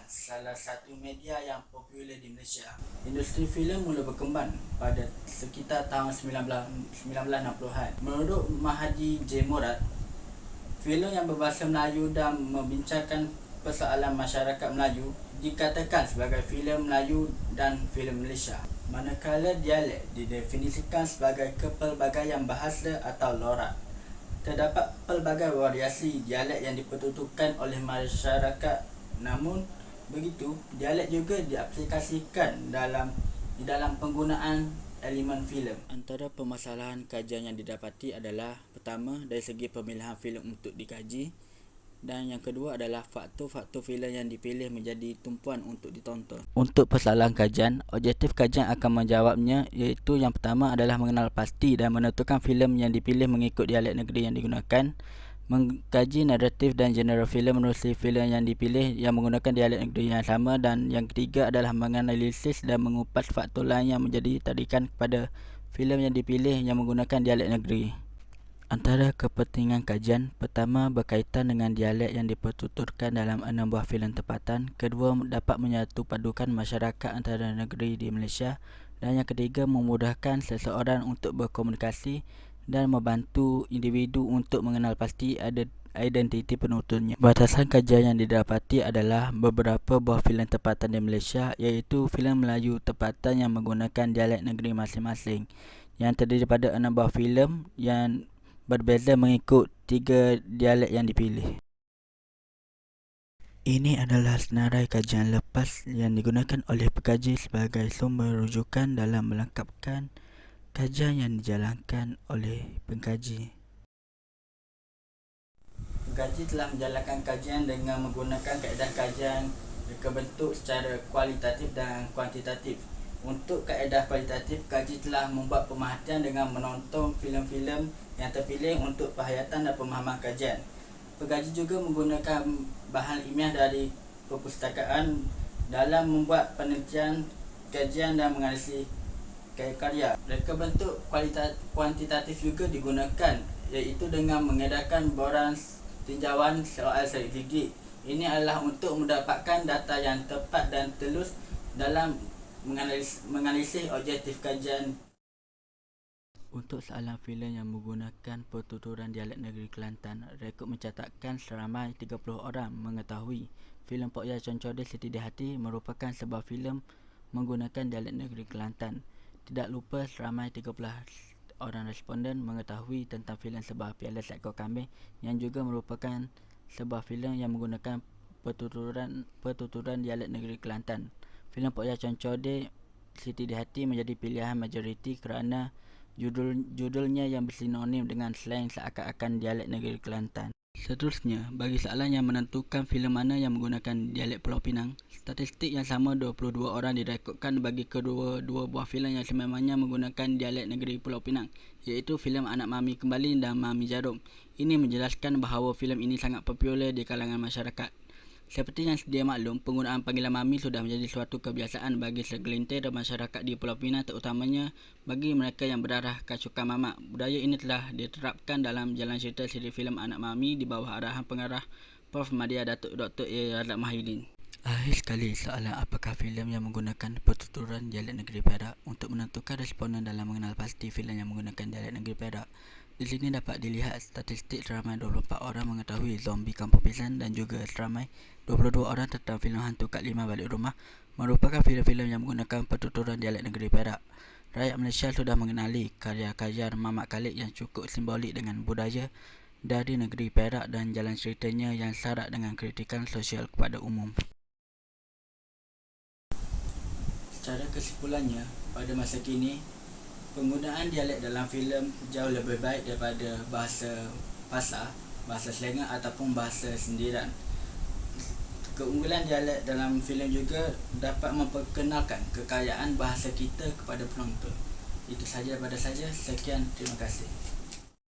salah satu media yang popular di Malaysia. Industri filem mula berkembang pada sekitar tahun 1960-an. Menurut Mahathir J. Mourad, filem yang berbahasa Melayu dan membincangkan persoalan masyarakat Melayu dikatakan sebagai filem Melayu dan filem Malaysia. Manakala dialek didefinisikan sebagai kepelbagaian bahasa atau lorak. Terdapat pelbagai variasi dialek yang dipertuturkan oleh masyarakat. Namun begitu, dialek juga diaplikasikan di dalam penggunaan elemen filem. Antara permasalahan kajian yang didapati adalah pertama, dari segi pemilihan filem untuk dikaji, dan yang kedua adalah faktor-faktor filem yang dipilih menjadi tumpuan untuk ditonton. Untuk persoalan kajian, objektif kajian akan menjawabnya, iaitu yang pertama adalah mengenal pasti dan menentukan filem yang dipilih mengikut dialek negeri yang digunakan, mengkaji naratif dan genre filem menerusi filem yang dipilih yang menggunakan dialek negeri yang sama, dan yang ketiga adalah menganalisis dan mengupas faktor lain yang menjadi tarikan kepada filem yang dipilih yang menggunakan dialek negeri. Antara kepentingan kajian, pertama berkaitan dengan dialek yang dipertuturkan dalam 6 buah filem tempatan, kedua dapat menyatu padukan masyarakat antara negeri di Malaysia, dan yang ketiga memudahkan seseorang untuk berkomunikasi dan membantu individu untuk mengenal pasti identiti penuturnya. Batasan kajian yang didapati adalah beberapa buah filem tempatan di Malaysia, iaitu filem Melayu tempatan yang menggunakan dialek negeri masing-masing, yang terdiri pada 6 buah filem yang berbeza mengikut 3 dialek yang dipilih. Ini adalah senarai kajian lepas yang digunakan oleh pekaji sebagai sumber rujukan dalam melengkapkan kajian yang dijalankan oleh pengkaji. Pengkaji telah menjalankan kajian dengan menggunakan kaedah kajian reka bentuk secara kualitatif dan kuantitatif. Untuk kaedah kualitatif, pengkaji telah membuat pemerhatian dengan menonton filem-filem yang terpilih untuk penghayatan dan pemahaman kajian. Pengkaji juga menggunakan bahan ilmiah dari perpustakaan dalam membuat penelitian, kajian dan menganalisis karya. Reka bentuk kuantitatif juga digunakan, iaitu dengan mengedarkan borang tinjauan soal strategi. Ini adalah untuk mendapatkan data yang tepat dan telus dalam menganalisis objektif kajian. Untuk soalan filem yang menggunakan pertuturan dialek negeri Kelantan, rekod mencatatkan seramai 30 orang mengetahui filem Pok Yah Concodeh Siti di Hati merupakan sebuah filem menggunakan dialek negeri Kelantan. Tidak lupa seramai 13 orang responden mengetahui tentang filem Sebuah Piala Seekor Kambing yang juga merupakan sebuah filem yang menggunakan pertuturan dialek negeri Kelantan. Filem Pok Yah Concodeh Siti di Hati menjadi pilihan majoriti kerana judulnya yang bersinonim dengan slang seakan-akan dialek negeri Kelantan. Seterusnya, bagi soalan yang menentukan filem mana yang menggunakan dialek Pulau Pinang, statistik yang sama 22 orang direkodkan bagi kedua-dua buah filem yang sememangnya menggunakan dialek negeri Pulau Pinang, iaitu filem Anak Mami Kembali dan Mami Jarum. Ini menjelaskan bahawa filem ini sangat popular di kalangan masyarakat. Seperti yang sedia maklum, penggunaan panggilan mami sudah menjadi suatu kebiasaan bagi segelintir masyarakat di Pulau Pinang, terutamanya bagi mereka yang berdarah kasukan mamak. Budaya ini telah diterapkan dalam jalan cerita siri filem Anak Mami di bawah arahan pengarah Prof. Madya Datuk Dr. A. Razak Mahidin. Akhir sekali, soalan apakah filem yang menggunakan pertuturan dialek negeri Perak? Untuk menentukan responden dalam mengenal pasti filem yang menggunakan dialek negeri Perak, di sini dapat dilihat statistik seramai 24 orang mengetahui Zombie Kampung Pisan dan juga seramai 22 orang tentang filem Hantu Kak Lima Balik Rumah merupakan filem-filem yang menggunakan pertuturan dialek negeri Perak. Rakyat Malaysia sudah mengenali karya-karya Mamat Khalid yang cukup simbolik dengan budaya dari negeri Perak dan jalan ceritanya yang syarat dengan kritikan sosial kepada umum. Secara kesimpulannya, pada masa kini, penggunaan dialek dalam filem jauh lebih baik daripada bahasa pasar, bahasa slengan ataupun bahasa sindiran. Keunggulan dialek dalam filem juga dapat memperkenalkan kekayaan bahasa kita kepada penonton. Itu sahaja daripada saya. Sekian, terima kasih.